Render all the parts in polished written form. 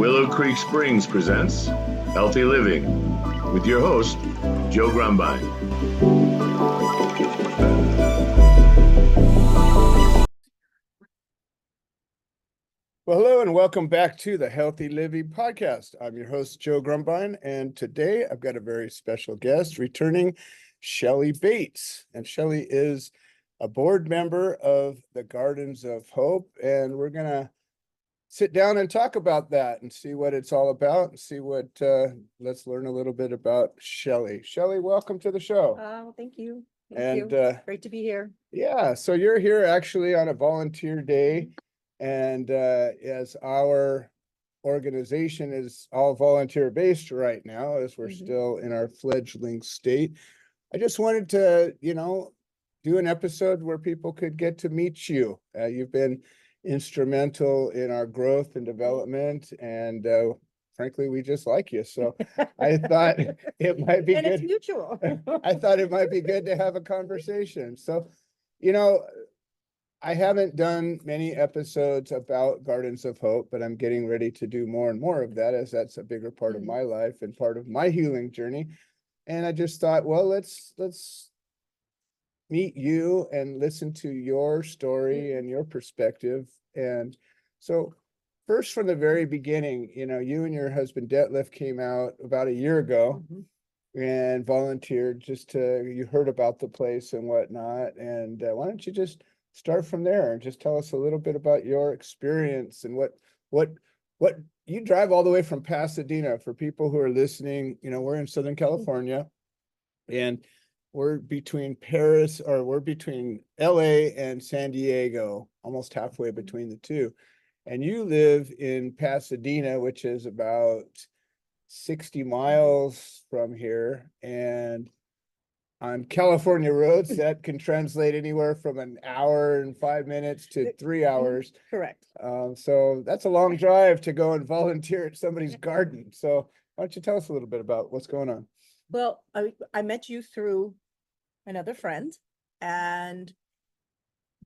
Willow Creek Springs presents Healthy Living with your host, Joe Grumbine. Well, hello and welcome back to the Healthy Living Podcast. I'm your host, Joe Grumbine, and today I've got a very special guest returning, Shelley Bates. And Shelley is a board member of the Gardens of Hope, and we're going to sit down and talk about that and see what it's all about and see what, let's learn a little bit about Shelley. Shelley, welcome to the show. Oh, thank you. And Great to be here. yeah, so you're here actually on a volunteer day. And as our organization is all volunteer based right now, as we're still in our fledgling state, I just wanted to, do an episode where people could get to meet you. You've been instrumental in our growth and development, and frankly, we just like you. So I thought it might be And good. it's mutual. I thought it might be good to have a conversation. So, I haven't done many episodes about Gardens of Hope, but I'm getting ready to do more and more of that, as that's a bigger part of my life and part of my healing journey. And I just thought, well, let's meet you and listen to your story and your perspective. And so first, from the very beginning, you and your husband Detlef came out about a year ago and volunteered you heard about the place and whatnot. And why don't you just start from there and just tell us a little bit about your experience and what you drive all the way from Pasadena. For people who are listening, we're in Southern California, and we're between LA and San Diego, almost halfway between the two. And you live in Pasadena, which is about 60 miles from here. And on California roads, that can translate anywhere from an hour and 5 minutes to 3 hours. Correct. So that's a long drive to go and volunteer at somebody's garden. So why don't you tell us a little bit about what's going on? Well, I met you through another friend, and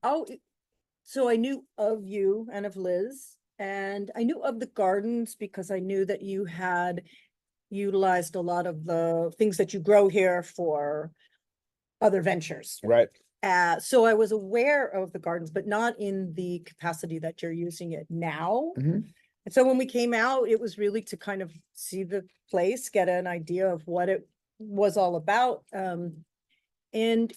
so I knew of you and of Liz, and I knew of the gardens because I knew that you had utilized a lot of the things that you grow here for other ventures. Right. So I was aware of the gardens, but not in the capacity that you're using it now. And so when we came out, it was really to kind of see the place, get an idea of what it was all about. And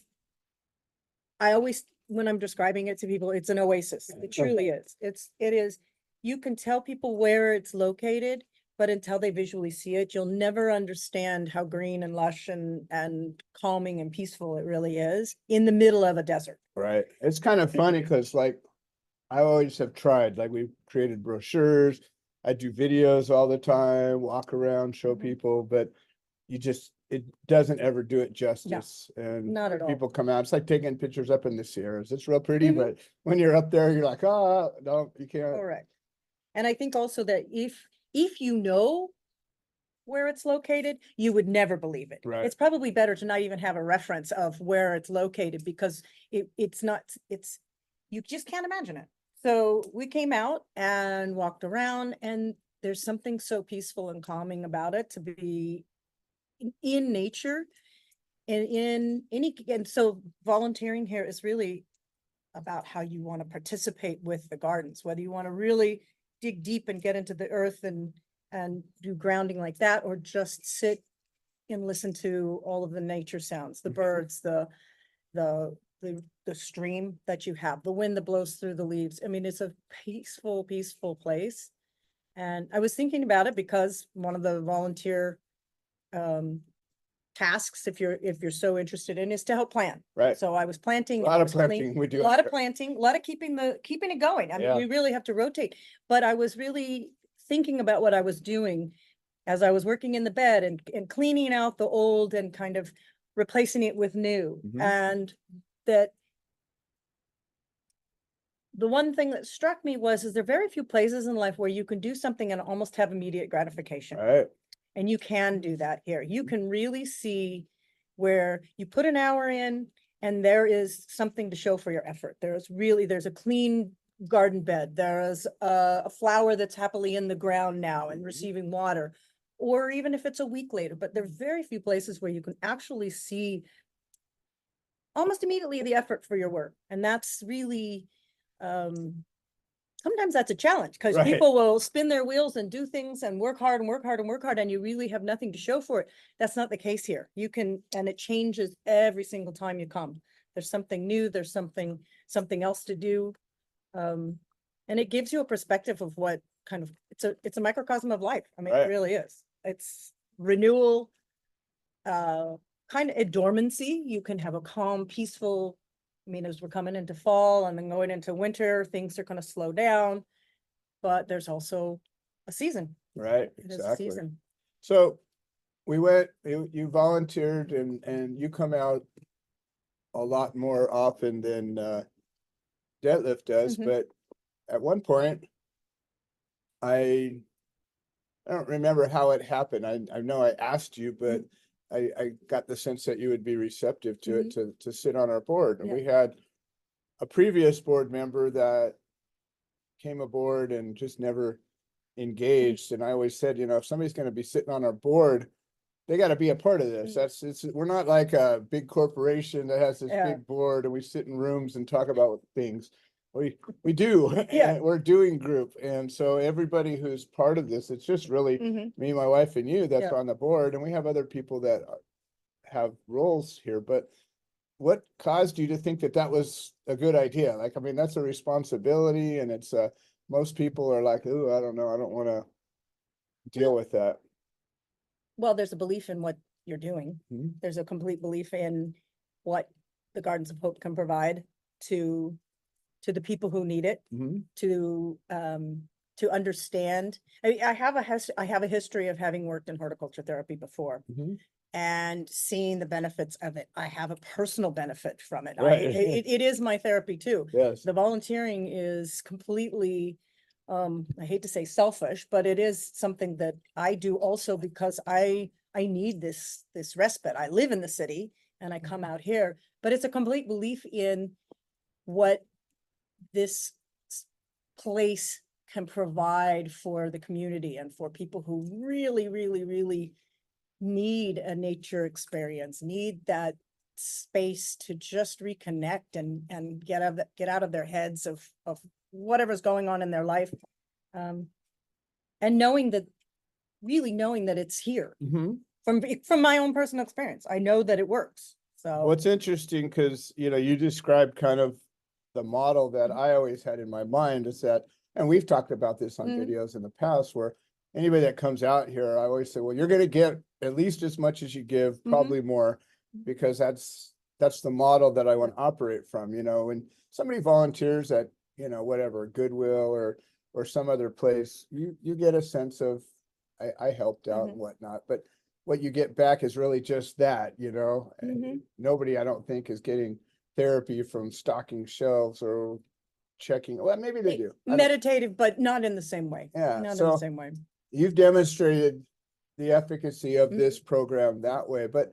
I always, when I'm describing it to people, it's an oasis. It truly is. It is. You can tell people where it's located, but until they visually see it, you'll never understand how green and lush and calming and peaceful it really is in the middle of a desert. Right. It's kind of funny because I always have tried, we've created brochures. I do videos all the time, walk around, show people, but it doesn't ever do it justice. No, and not at all. People come out, it's like taking pictures up in the Sierras. It's real pretty, but when you're up there, you're like, oh, no, you can't. Correct. And I think also that if you know where it's located, you would never believe it. Right. It's probably better to not even have a reference of where it's located, because you just can't imagine it. So we came out and walked around, and there's something so peaceful and calming about it to be in nature and so volunteering here is really about how you want to participate with the gardens, whether you want to really dig deep and get into the earth and do grounding like that, or just sit and listen to all of the nature sounds, the birds, the stream that you have, the wind that blows through the leaves. I mean, it's a peaceful place. And I was thinking about it because one of the volunteer tasks, if you're so interested in, is to help plant. Right. So I was planting. A lot of planting. We do a lot of planting, a lot of keeping it going. I mean, we really have to rotate. But I was really thinking about what I was doing as I was working in the bed and cleaning out the old and kind of replacing it with new. And that the one thing that struck me is there are very few places in life where you can do something and almost have immediate gratification. Right. And you can do that here. You can really see where you put an hour in and there is something to show for your effort. There's a clean garden bed. There is a flower that's happily in the ground now and receiving water. Or even if it's a week later, but there are very few places where you can actually see almost immediately the effort for your work. And that's really, sometimes that's a challenge because Right. people will spin their wheels and do things and work hard and work hard and work hard, and you really have nothing to show for it. That's not the case here. You can, and it changes every single time you come. There's something new, there's something else to do. And it gives you a perspective of what kind of, it's a microcosm of life. I mean, Right. it really is. It's renewal, kind of a dormancy. You can have a calm, peaceful, I mean, as we're coming into fall and then going into winter, things are going to slow down, but there's also a season. Right, It is a exactly. season. So we went, you volunteered and you come out a lot more often than Deadlift does, Mhm. but at one point, I don't remember how it happened. I know I asked you, but I got the sense that you would be receptive to it, to sit on our board. And Yeah. we had a previous board member that came aboard and just never engaged. And I always said, if somebody's gonna be sitting on our board, they gotta be a part of this. We're not like a big corporation that has this Yeah. big board and we sit in rooms and talk about things. We do, Yeah. and we're a doing group. And so everybody who's part of this, it's just really Mhm. me, my wife and you that's Yeah. on the board, and we have other people that have roles here. But what caused you to think that that was a good idea? Like, I mean, that's a responsibility and it's most people are like, oh, I don't know, I don't wanna deal with that. Well, there's a belief in what you're doing. Mhm. There's a complete belief in what the Gardens of Hope can provide to the people who need it, Mhm. to understand. I have a history of having worked in horticulture therapy before Mhm. and seeing the benefits of it. I have a personal benefit from it. Right. It is my therapy too. Yes. The volunteering is completely, I hate to say selfish, but it is something that I do also because I need this respite. I live in the city and I come out here, but it's a complete belief in what this place can provide for the community and for people who really, really, really need a nature experience, need that space to just reconnect and get out of their heads of whatever's going on in their life. And really knowing that it's here Mhm. from my own personal experience. I know that it works. So What's interesting, because you described kind of the model that I always had in my mind is that, and we've talked about this on Mhm. videos in the past, where anybody that comes out here, I always say, well, you're gonna get at least as much as you give, probably more, because that's the model that I want to operate from. When somebody volunteers at, whatever, Goodwill or some other place, you get a sense of, I helped out and whatnot, but what you get back is really just that, nobody, I don't think, is getting therapy from stocking shelves or checking. Well, maybe they do. I don't- meditative, but not in the same way. Yeah, Not in so the same way. you've demonstrated the efficacy of Mhm. this program that way, but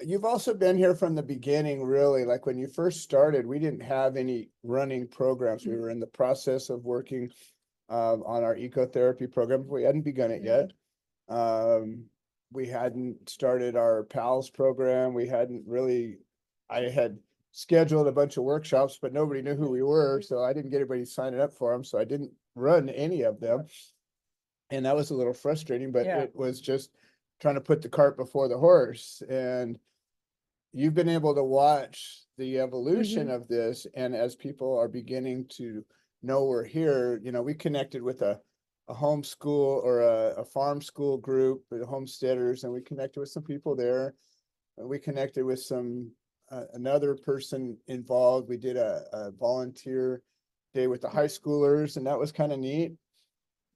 you've also been here from the beginning, really. Like when you first started, we didn't have any running programs. We were in the process of working on our ecotherapy program. We hadn't begun it yet. We hadn't started our PALS program. We hadn't really, I had scheduled a bunch of workshops, but nobody knew who we were. So I didn't get anybody signing up for them. So I didn't run any of them. And that was a little frustrating, but Yeah. it was just trying to put the cart before the horse. And you've been able to watch the evolution of this. And as people are beginning to know we're here, we connected with a homeschool or a farm school group, the homesteaders, and we connected with some people there. We connected with another person involved. We did a volunteer day with the high schoolers, and that was kind of neat.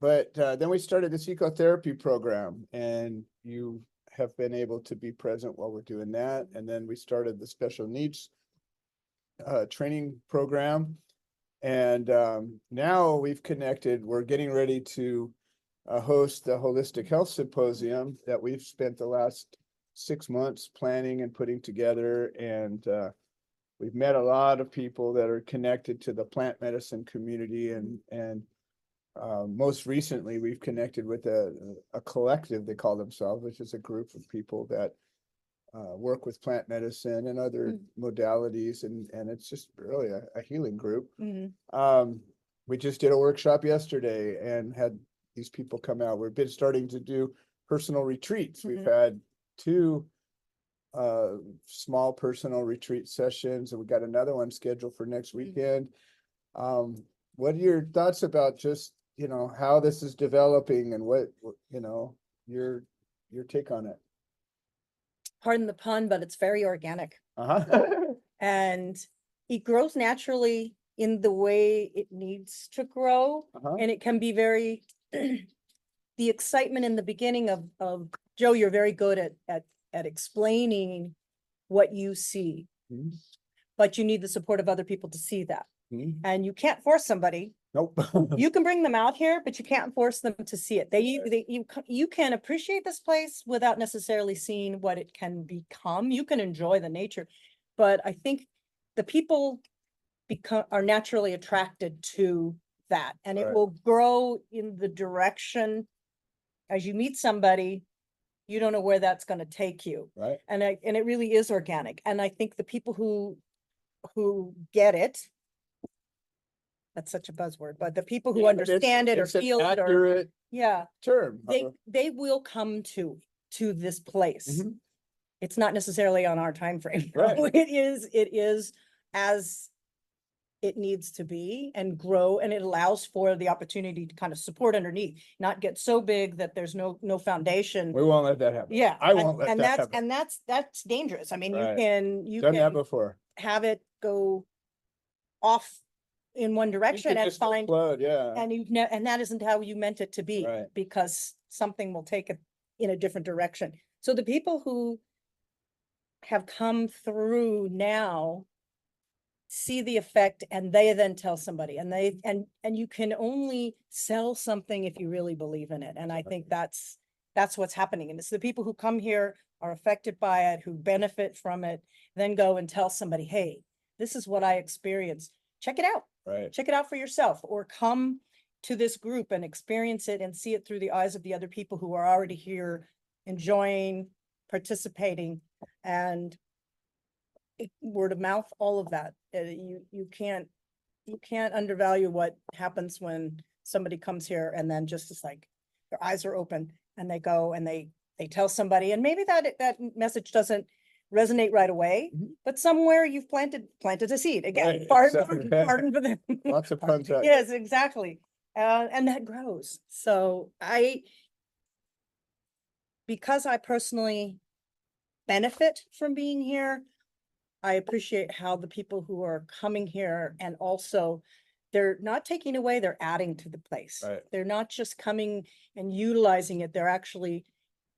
But then we started this ecotherapy program, and you have been able to be present while we're doing that. And then we started the special needs training program. And now we've connected. We're getting ready to host the Holistic Health Symposium that we've spent the last 6 months planning and putting together. And we've met a lot of people that are connected to the plant medicine community, and most recently we've connected with a collective, they call themselves, which is a group of people that work with plant medicine and other modalities, and it's just really a healing group. We just did a workshop yesterday and had these people come out. We've been starting to do personal retreats. We've had 2 small personal retreat sessions, and we got another one scheduled for next weekend. What are your thoughts about just, how this is developing, and what, your take on it? Pardon the pun, but it's very organic. Uh-huh. And it grows naturally in the way it needs to grow. And it can be very, the excitement in the beginning of Joe, you're very good at explaining what you see, but you need the support of other people to see that. And you can't force somebody. Nope. You can bring them out here, but you can't force them to see it. You can appreciate this place without necessarily seeing what it can become. You can enjoy the nature, but I think the people are naturally attracted to that, and it will grow in the direction as you meet somebody. You don't know where that's going to take you, Right. And it really is organic. And I think the people who get it. That's such a buzzword, but the people who understand it or feel it, or term. they will come to this place. It's not necessarily on our time frame. Right. It is as it needs to be and grow, and it allows for the opportunity to kind of support underneath, not get so big that there's no foundation. We won't let that happen. Yeah, I won't let that happen. And that's dangerous. I mean, Right. you Done can that before. have it go off in one direction and find explode, and that isn't how you meant it to be, Right. because something will take it in a different direction. So the people who have come through now see the effect, and they then tell somebody, and you can only sell something if you really believe in it. And I think that's what's happening. And it's the people who come here, are affected by it, who benefit from it, then go and tell somebody, hey, this is what I experienced. Check it out. Right. Check it out for yourself, or come to this group and experience it and see it through the eyes of the other people who are already here, enjoying, participating, and word of mouth, all of that. You can't undervalue what happens when somebody comes here and then just is like, their eyes are open and they go and they tell somebody, and maybe that message doesn't resonate right away, but somewhere you've planted a seed again. Right, Pardon for the lots of puns out. Yes, exactly. And that grows. So because I personally benefit from being here, I appreciate how the people who are coming here, and also they're not taking away, they're adding to the place. Right. They're not just coming and utilizing it, they're actually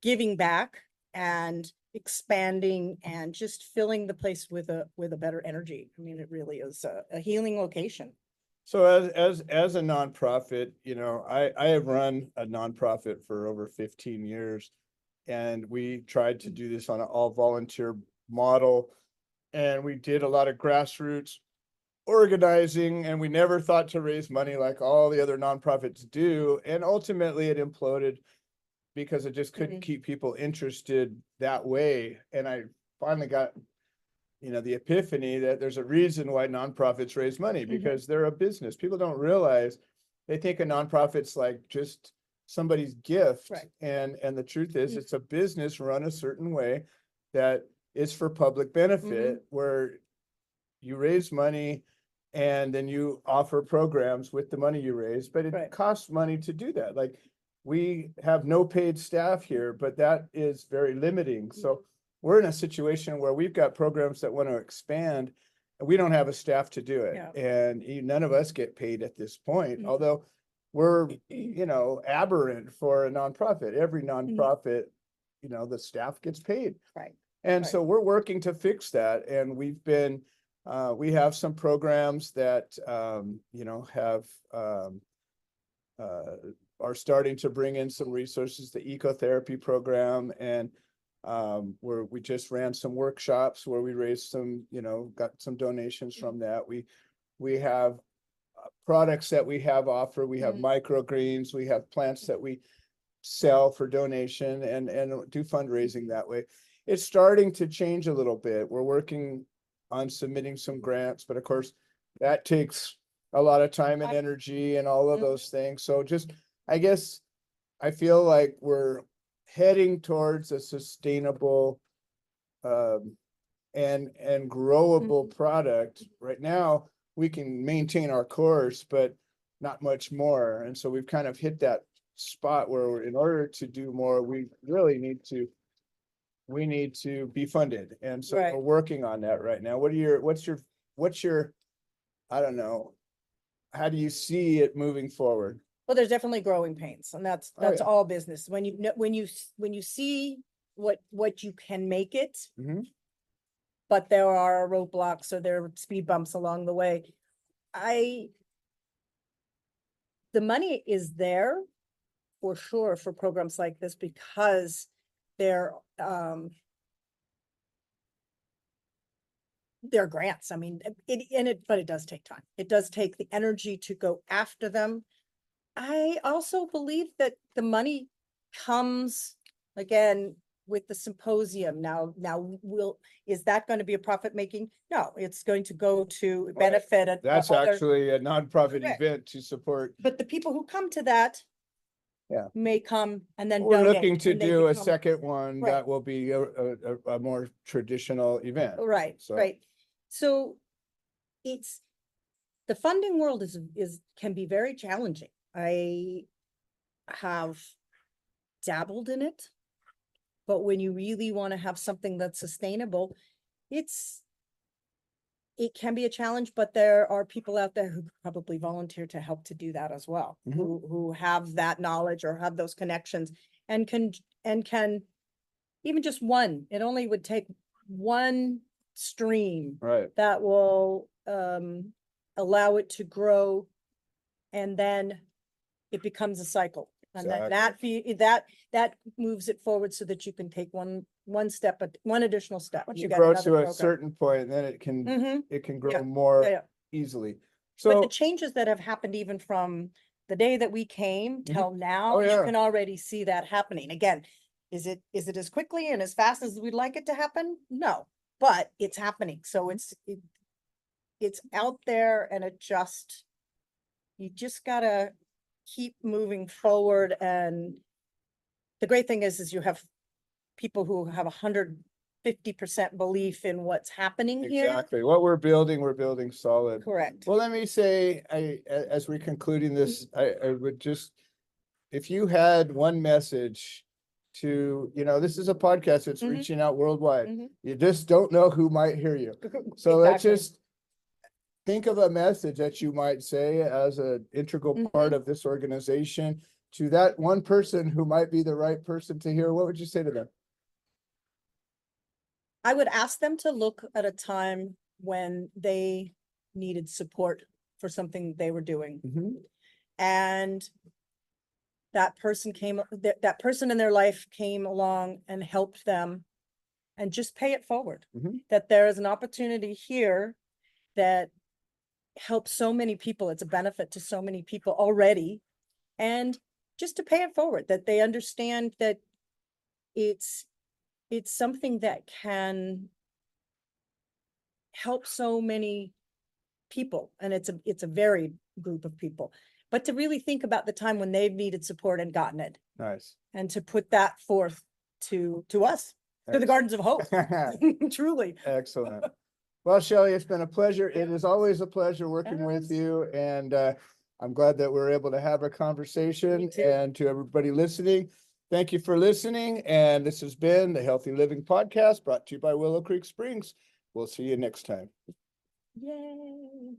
giving back and expanding and just filling the place with a better energy. I mean, it really is a healing location. So as a nonprofit, I have run a nonprofit for over 15 years, and we tried to do this on an all volunteer model, and we did a lot of grassroots organizing, and we never thought to raise money like all the other nonprofits do. And ultimately it imploded because it just couldn't keep people interested that way. And I finally got, the epiphany that there's a reason why nonprofits raise money, because they're a business. People don't realize, they think a nonprofit's like just somebody's gift. Right. And the truth is, it's a business run a certain way that is for public benefit, where you raise money and then you offer programs with the money you raise, but it costs money to do that. Like, we have no paid staff here, but that is very limiting. So we're in a situation where we've got programs that want to expand, and we don't have a staff to do it. Yeah. And none of us get paid at this point, although we're, aberrant for a nonprofit. Every nonprofit, the staff gets paid. Right. And so we're working to fix that. And we've been, we have some programs that, are starting to bring in some resources, the ecotherapy program. And Where we just ran some workshops where we raised some, got some donations from that. We have products that we have offer. We have microgreens. We have plants that we sell for donation and do fundraising that way. It's starting to change a little bit. We're working on submitting some grants, but of course that takes a lot of time and energy and all of those things. So just, I guess, I feel like we're heading towards a sustainable and growable product. Right now, we can maintain our course, but not much more. And so we've kind of hit that spot where in order to do more, we really need to be funded. And so Right. we're working on that right now. What's your, I don't know, how do you see it moving forward? Well, there's definitely growing pains, and that's Oh, yeah. all business. When you see what you can make it, Mhm. but there are roadblocks or there are speed bumps along the way. The money is there for sure for programs like this because they're grants. I mean, but it does take time. It does take the energy to go after them. I also believe that the money comes again with the symposium. Now is that going to be a profit making? No, it's going to go to benefit. That's actually a nonprofit Correct. event to support. But the people who come to that Yeah. may come and then We're donate, looking to and they do a become- second one Right. that will be a more traditional event. Right, So- right. So the funding world can be very challenging. I have dabbled in it, but when you really want to have something that's sustainable, it can be a challenge, but there are people out there who probably volunteer to help to do that as well, who have that knowledge or have those connections and can even just one, it only would take one stream Right. that will allow it to grow, and then it becomes a cycle. And then that moves it forward so that you can take one additional step. Once You you get grow another to a program. certain point, then it Mhm. can grow Yeah. more Yeah. easily. But So the changes that have happened even from the day that we came till now, Oh, you yeah. can already see that happening. Again, is it as quickly and as fast as we'd like it to happen? No, but it's happening. So it's out there, and you just gotta keep moving forward. And the great thing is you have people who have 150% belief in what's happening here. exactly what we're building solid. Correct. Well, let me say, as we're concluding this, I would just, if you had one message to, this is a podcast that's Mhm. reaching out worldwide. Mhm. You just don't know who might hear you. So let's Exactly. just think of a message that you might say as an integral part of this organization to that one person who might be the right person to hear. What would you say to them? I would ask them to look at a time when they needed support for something they were doing. And that person that person in their life came along and helped them, and just pay it forward. That there is an opportunity here that helps so many people. It's a benefit to so many people already. And just to pay it forward, that they understand that it's something that can help so many people. And it's a varied group of people, but to really think about the time when they've needed support and gotten it, Nice. and to put that forth to us, to the Gardens of Hope. Truly. Excellent. Well, Shelley, it's been a pleasure. It is always a pleasure working with you. And I'm glad that we're able to have a conversation. Me too. And to everybody listening, thank you for listening. And this has been the Healthy Living Podcast, brought to you by Willow Creek Springs. We'll see you next time. Yay.